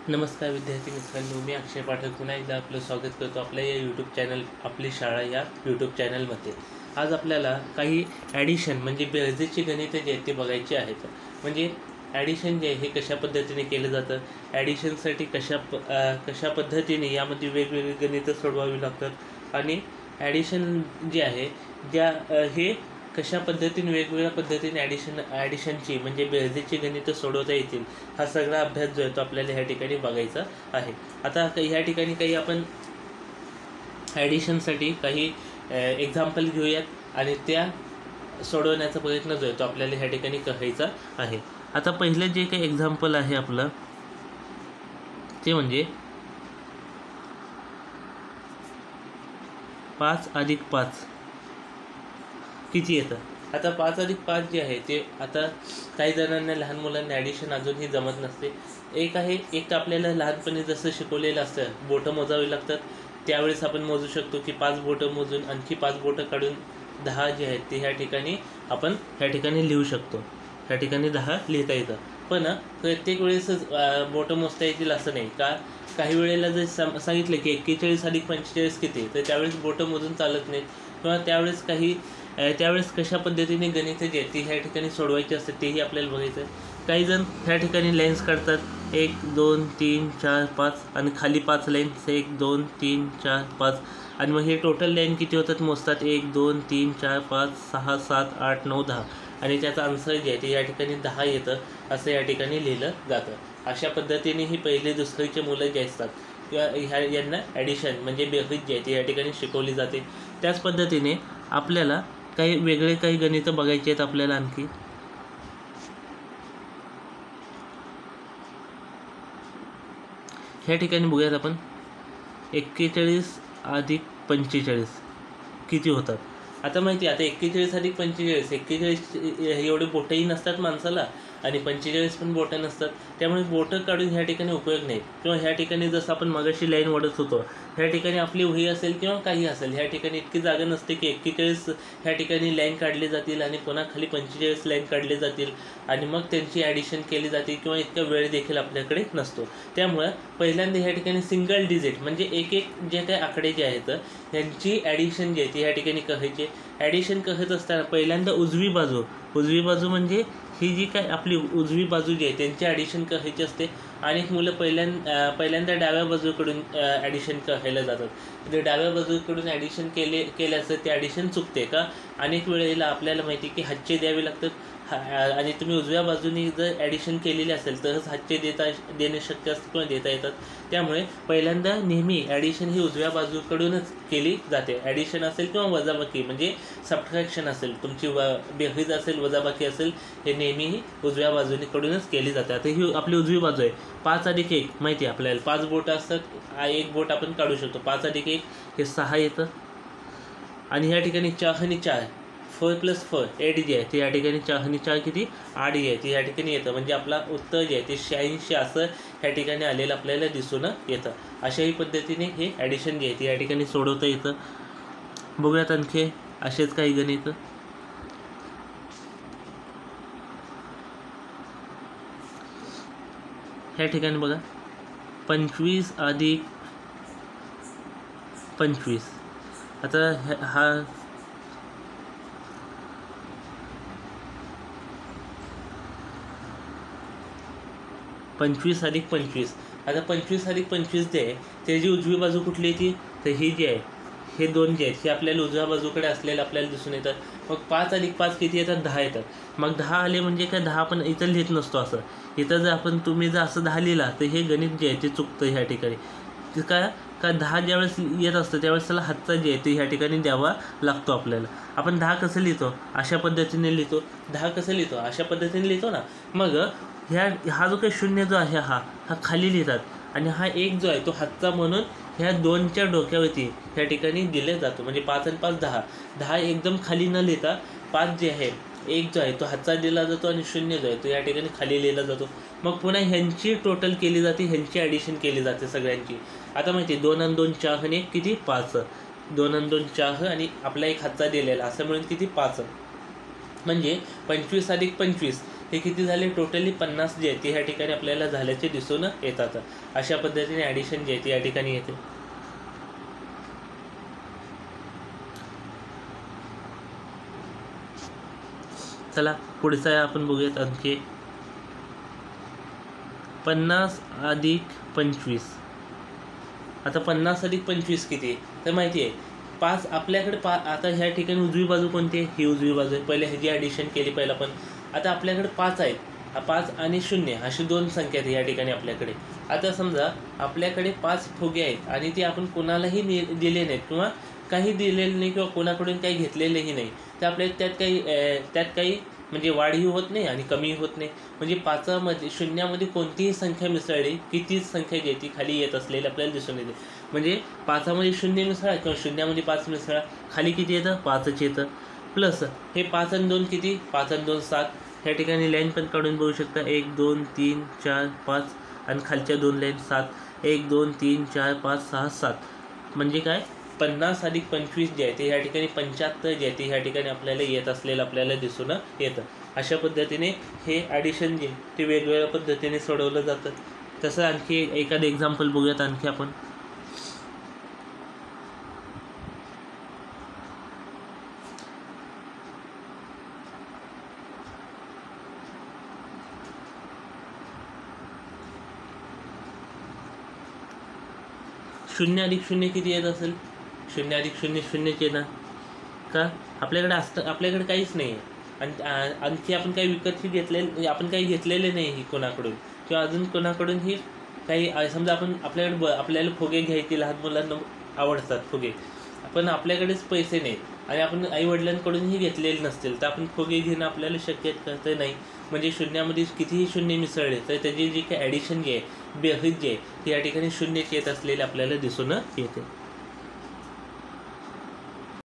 नमस्कार विद्यार्थी मित्रांनो, मी अक्षय पाठक पुन्हा एकदा आपलं स्वागत करतो आपल्या या यूट्यूब चॅनल आपली शाळा या यूट्यूब चॅनलमध्ये. आज आपल्याला काही ॲडिशन म्हणजे बेरजेची गणितं जे आहेत ते बघायची आहेत. म्हणजे ॲडिशन जे आहे हे कशा पद्धतीने केलं जातं, ॲडिशनसाठी कशा पद्धतीने यामध्ये वेगवेगळी गणितं सोडवावी लागतात आणि ॲडिशन जे आहे हे कशा पद्धतीने वेगवेगळ्या पद्धतीने ॲडिशनची म्हणजे बेरजेची गणितं सोडवता येतील, हा सगळा अभ्यास जो आहे तो आपल्याला ह्या ठिकाणी बघायचा आहे. आता ह्या ठिकाणी काही आपण ॲडिशनसाठी काही एक्झाम्पल घेऊयात आणि त्या सोडवण्याचा प्रयत्न जो आहे तो आपल्याला ह्या ठिकाणी करायचा आहे. आता पहिलं जे काही एक्झाम्पल आहे आपलं ते म्हणजे 5 अधिक 5 किती येतं. आता 5 अधिक 5 जे आहे ते आता काही जणांना लहान मुलांना ॲडिशन अजूनही जमत नसते. एक आपल्याला लहानपणी जसं शिकवलेलं असतं, बोटं मोजावी लागतात, त्यावेळेस आपण मोजू शकतो की 5 बोटं मोजून आणखी 5 बोटं काढून 10 जे आहेत ते ह्या ठिकाणी आपण ह्या ठिकाणी लिहू शकतो. ह्या ठिकाणी 10 लिहिता येतं. पण प्रत्येक वेळेसच बोटं मोजता येतील असं नाही. काही वेळेला जर सांगितलं की 41 अधिक 45 किती, तर त्यावेळेस बोटं मोजून चालत नाहीत किंवा त्यावेळेस कशा पद्धतीने गणितं जी आहेत ती ह्या ठिकाणी सोडवायची असतात तेही आपल्याला बघायचं आहे. काही जण ह्या ठिकाणी लाईन्स काढतात 1 2 3 4 5 आणि खाली 5 लाईन्स 1 2 3 4 5 आणि मग हे टोटल लाईन किती होतात मोजतात 1 2 3 4 5 6 7 8 9 10 आणि त्याचा आन्सर जे आहे ते या ठिकाणी 10 येतं असं या ठिकाणी लिहिलं जातं. अशा पद्धतीने ही पहिली दुसरीचे मुलं जे असतात किंवा यांना ॲडिशन म्हणजे बेरीज जी आहे ती या ठिकाणी शिकवली जाते. त्याच पद्धतीने आपल्याला काही गणितं बघायची आहेत आपल्याला आणखी. ह्या ठिकाणी बघूयात आपण 41 अधिक 45 किती होतात. आता माहिती आहे, आता 41 अधिक 45 एवढे बोटंही नसतात माणसाला आणि 45 पण बोटं नसतात, त्यामुळे बोटं काढून ह्या ठिकाणी उपयोग नाही. किंवा ह्या ठिकाणी जसं आपण मगाशी लाईन ओढत होतो, ह्या ठिकाणी आपली वही असेल किंवा काही असेल, ह्या ठिकाणी इतकी जागा नसते की 41 ह्या ठिकाणी लाईन काढली जातील आणि पुन्हा खाली 45 लाईन काढली जातील आणि मग त्यांची ॲडिशन केली जाते किंवा इतका वेळ देखील आपल्याकडे नसतो. त्यामुळं पहिल्यांदा ह्या ठिकाणी सिंगल डिजिट म्हणजे एक जे काही आकडे जे आहेत ह्यांची ॲडिशन जी आहे ती ह्या ठिकाणी करायची. ॲडिशन करत असताना पहिल्यांदा उजवी बाजू म्हणजे ही जी काय आपली उजवी बाजू जी आहे त्यांची ॲडिशन करायची असते. अनेक मुलं पहिल्यांदा डाव्या बाजूकडून ॲडिशन करायला जातात. जर डाव्या बाजूकडून ॲडिशन केल्याचं ते ॲडिशन चुकते का. अनेक वेळेला आपल्याला माहिती की हातचे द्यावे लागतात आणि तुम्ही उजव्या बाजूने जर ॲडिशन केलेली असेल तरच हातचे देणे शक्य असतं किंवा देता येतात. त्यामुळे पहिल्यांदा नेहमी ॲडिशन ही उजव्या बाजूकडूनच केली जाते. ॲडिशन असेल किंवा वजाबाकी म्हणजे सबट्रॅक्शन असेल, तुमची बेरीज असेल वजाबाकी असेल, हे नेहमीही उजव्या बाजूकडूनच केली जाते. आता ही आपली उजवी बाजू आहे. 5 अधिक 1 माहिती आहे आपल्याला 5 बोटं असतात, एक बोट आपण काढू शकतो. 5 अधिक 1 हे 6 येतं आणि ह्या ठिकाणी 4 आणि 4 4 + 4 8 जे आहे ते या ठिकाणी 4 आणि 4 किती 8 जे आहे ते या ठिकाणी येतं. म्हणजे आपला उत्तर जे आहे ते 86 असं ह्या ठिकाणी आलेलं आपल्याला दिसून येतं. अशाही पद्धतीने हे ॲडिशन जे आहे ते या ठिकाणी सोडवता येतं. बघूयात आणखी असेच काही गणितं. ह्या ठिकाणी बघा 25 अधिक 25. आता हा 25 अधिक 25. आता 25 अधिक 25 जे आहे त्याची उजवी बाजू कुठली येते, तर ही जी आहे हे 2 जे आहेत हे आपल्याला उजव्या बाजूकडे असलेलं आपल्याला दिसून येतात. मग 5 अधिक 5 किती येतात 10 येतात. मग 10 आले म्हणजे काय 10 आपण इथं लिहित नसतो असं. इथं जर तुम्ही जर असं 10 लिहिला तर हे गणित जे आहे ते चुकतं ह्या ठिकाणी. का 10 ज्यावेळेस येत असतं त्यावेळेस त्याला हातचा जे आहे ते ह्या ठिकाणी द्यावा लागतो आपल्याला. आपण 10 कसं लिहितो अशा पद्धतीने लिहितो. 10 कसं लिहितो अशा पद्धतीने लिहितो ना. मग हा जो काही शून्य जो आहे हा खाली लिहितात आणि हा 1 जो आहे तो हातचा म्हणून ह्या 2च्या डोक्यावरती ह्या ठिकाणी दिले जातो. म्हणजे 5 आणि 5 10. 10 एकदम खाली न लिहिता 5 जे आहे 1 जो आहे तो हातचा दिला जातो आणि 0 जो आहे तो या ठिकाणी खाली लिहिला जातो. मग पुन्हा ह्यांची टोटल केली जाते, ह्यांची ॲडिशन केली जाते सगळ्यांची. आता माहिती 2 आणि 2 4 आणि 1 किती 5. 2 आणि 2 4 आणि आपला एक हातचा दिलेला असं मिळून किती 5. म्हणजे 25 अधिक 25 हे किती झाले टोटली 50 जे आहे ते ह्या ठिकाणी आपल्याला झाल्याचे दिसून येतात. अशा पद्धतीने ॲडिशन जे आहे ते या ठिकाणी येते. चला पुढचा आपण बघूयात आणखी 50 अधिक 25. आता 50 अधिक 25 किती आहे तर माहिती आहे 5 आपल्याकडे आता ह्या ठिकाणी उजवी बाजू कोणती आहे, ही उजवी बाजू आहे. पहिले ह्याची ॲडिशन केली पहिला पण. आता आपल्याकडे 5 आहेत, 5 आणि 0 अशी 2 संख्या आहेत या ठिकाणी आपल्याकडे. आता समजा आपल्याकडे 5 फुगे आहेत आणि ते आपण कोणालाही दिले नाहीत किंवा काही दिलेलं नाही किंवा कोणाकडून काही घेतलेलंही नाही, तर आपल्याला त्यात काही म्हणजे वाढही होत नाही आणि कमीही होत नाही. म्हणजे 5मध्ये 0मध्ये कोणतीही संख्या मिसळली की तीच संख्या जी आहे ती खाली येत असलेली आपल्याला दिसून येते. म्हणजे 5मध्ये 0 मिसळा किंवा 0मध्ये 5 मिसळा, खाली किती येतं 5च येतं. प्लस हे 5 आणि 2 किती, 5 आणि 2 7. ह्या ठिकाणी लाईन पण काढून बघू शकता 1 2 3 4 5 आणि खालच्या 2 लाईन 7. 1 2 3 4 5 6 7. म्हणजे काय 50 अधिक 25 जे आहे ते ह्या ठिकाणी 75 जे आहे ते ह्या ठिकाणी आपल्याला येत असलेलं आपल्याला दिसून येतं. अशा पद्धतीने हे ॲडिशन जे ते वेगवेगळ्या पद्धतीने सोडवलं जातं. तसं आणखी एखादं एक्झाम्पल बघूयात आणखी आपण. शून्य अधिक 0 किती येत असेल, 0 अधिक 0 0च येणार का, आपल्याकडे काहीच नाही आहे. आणि आणखी आपण काही विकतही घेतलेलं, आपण काही घेतलेले नाही ही कोणाकडून किंवा अजून कोणाकडूनही काही. समजा आपल्याला फुगे घ्यायचे, लहान मुलांना आवडतात फुगे, पण आपल्याकडेच पैसे नाहीत आणि आपण आईवडिलांकडूनही घेतलेले नसतील, तर आपण फुगे घेणं आपल्याला शक्य करता नाही. म्हणजे 0मध्ये कितीही 0 मिसळले तर त्याची जी काही ॲडिशन जी आहे, बेरीज जी आहे ती या ठिकाणी 0च येत असलेली आपल्याला दिसून येते.